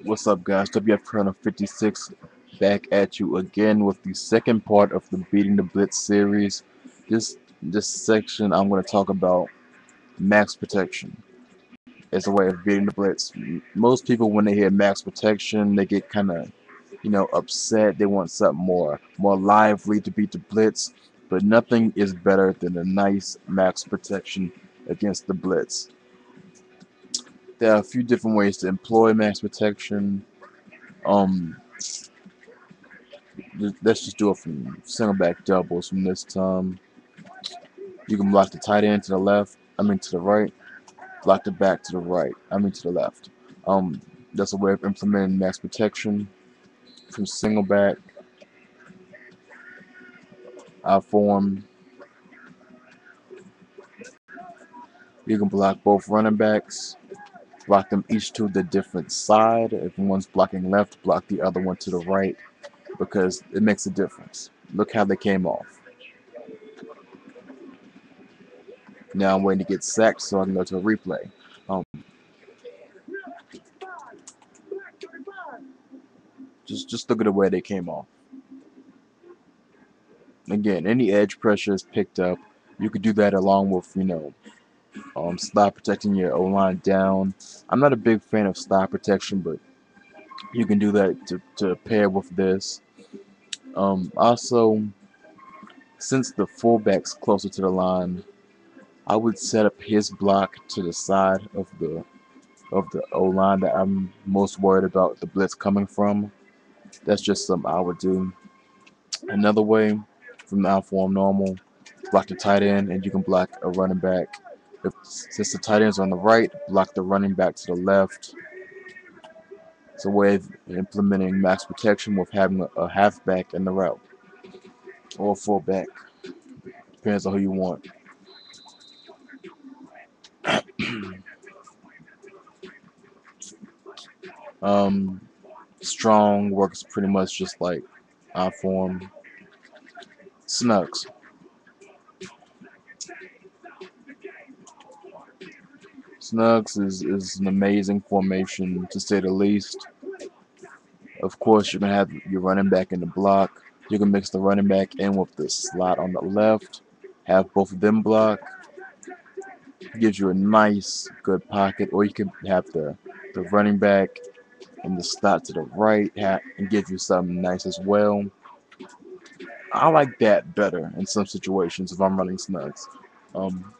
What's up, guys? WFColonel 56 back at you again with the second part of the Beating the Blitz series. This section, I'm going to talk about max protection as a way of beating the blitz. Most people, when they hear max protection, they get kind of, upset. They want something more lively to beat the blitz, but nothing is better than a nice max protection against the blitz. There are a few different ways to employ max protection. Um, let's just do it from single back doubles from this time. You can block the tight end to the left, to the right, block the back to the right, to the left. Um, that's a way of implementing max protection from single back, out form. You can block both running backs, block them each to the different side. If one's blocking left, block the other one to the right because it makes a difference. Look how they came off. Now I'm waiting to get sacked so I can go to a replay. Um, just look at the way they came off. Again, any edge pressure is picked up. You could do that along with, slot protecting your O-line down. I'm not a big fan of slot protection, but you can do that to pair with this. Also, since the fullback's closer to the line, I would set up his block to the side of the O-line that I'm most worried about the blitz coming from. That's just something I would do. Another way, from the out form normal, block the tight end, and you can block a running back. Since the tight end's on the right, block the running back to the left. It's a way of implementing max protection with having a halfback in the route or a fullback. Depends on who you want. um, Strong works pretty much just like out form. Snugs. Snugs is an amazing formation to say the least. Of course, you can have your running back in the block. You can mix the running back in with the slot on the left. Have both of them block. Gives you a nice, good pocket. Or you can have the running back and the slot to the right and give you something nice as well. I like that better in some situations if I'm running snugs. Um,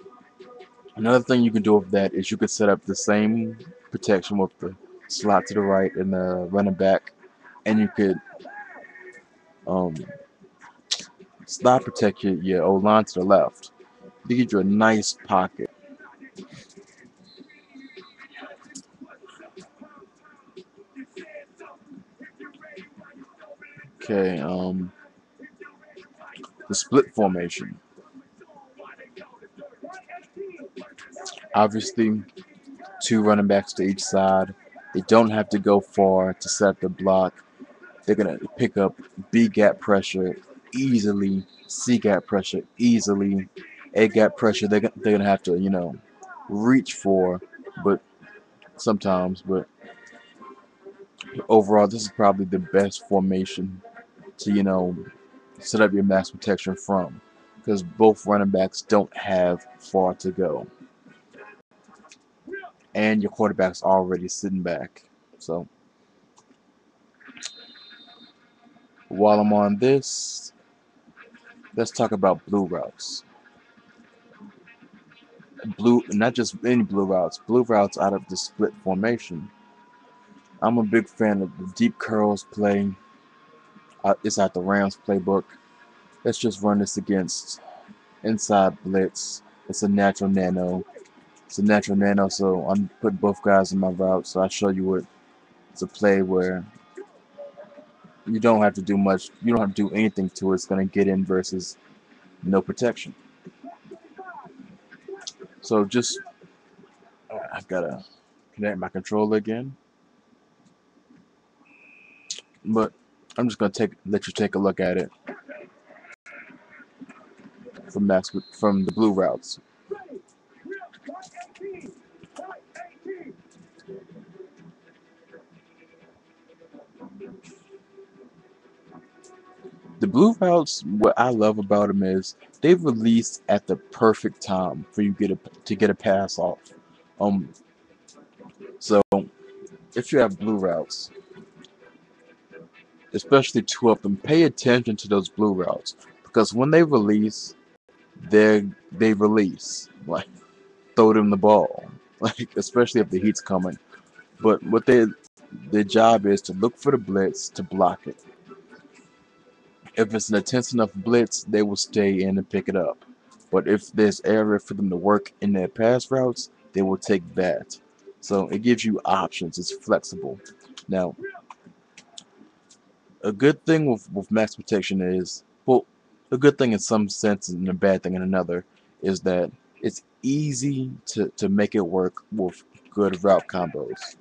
Another thing you can do with that is you could set up the same protection with the slot to the right and the running back, and you could um, slot protect your O-line to the left. They give you a nice pocket. Okay, the split formation. Obviously, two running backs to each side. They don't have to go far to set the block. They're gonna pick up B gap pressure easily, C gap pressure easily, A gap pressure. They're gonna have to reach for, but sometimes. But overall, this is probably the best formation to set up your max protection from, because both running backs don't have far to go, and your quarterback's already sitting back. So while I'm on this, let's talk about blue routes. Not just any blue routes out of the split formation. I'm a big fan of the deep curls play. It's out the Rams playbook. Let's just run this against inside blitz. It's a natural nano. It's a natural nano, so I'm putting both guys in my route. So I show you what it's a play where you don't have to do much. You don't have to do anything to it. It's gonna get in versus no protection. So just I've gotta connect my controller again, but I'm just gonna let you take a look at it from the blue routes. The blue routes, what I love about them is they release at the perfect time for you to get a pass off. Um, so if you have blue routes, especially two of them, pay attention to those blue routes because when they release, they release like throw them the ball, like especially if the heat's coming. But what their job is to look for the blitz to block it. If it's an intense enough blitz, they will stay in and pick it up. But if there's area for them to work in their pass routes, they will take that. So it gives you options. It's flexible. Now, a good thing with max protection is, well, a good thing in some sense and a bad thing in another, is that it's easy to make it work with good route combos.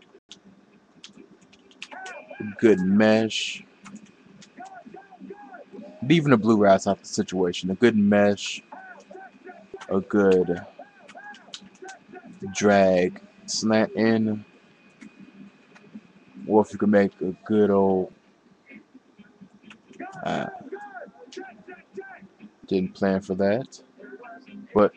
Good mesh, even the blue routes out the situation. A good mesh, a good drag, slant in, or if you can make a good old uh, didn't plan for that, but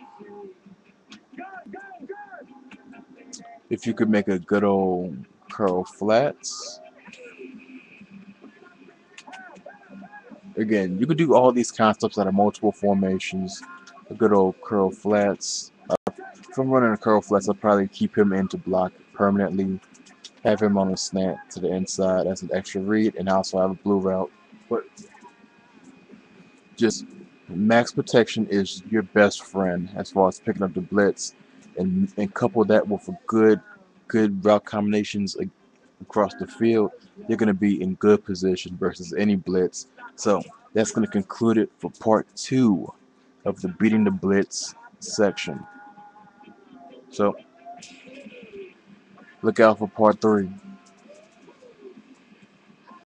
if you could make a good old curl flats, again, you could do all these concepts out of multiple formations. A good old curl flats. If I'm running a curl flats, I'll probably keep him in to block permanently. Have him on a slant to the inside as an extra read, and also have a blue route. But just max protection is your best friend as far as picking up the blitz, and couple that with a good route combinations across the field. You're going to be in good position versus any blitz. So that's going to conclude it for part 2 of the beating the blitz section. So look out for part 3.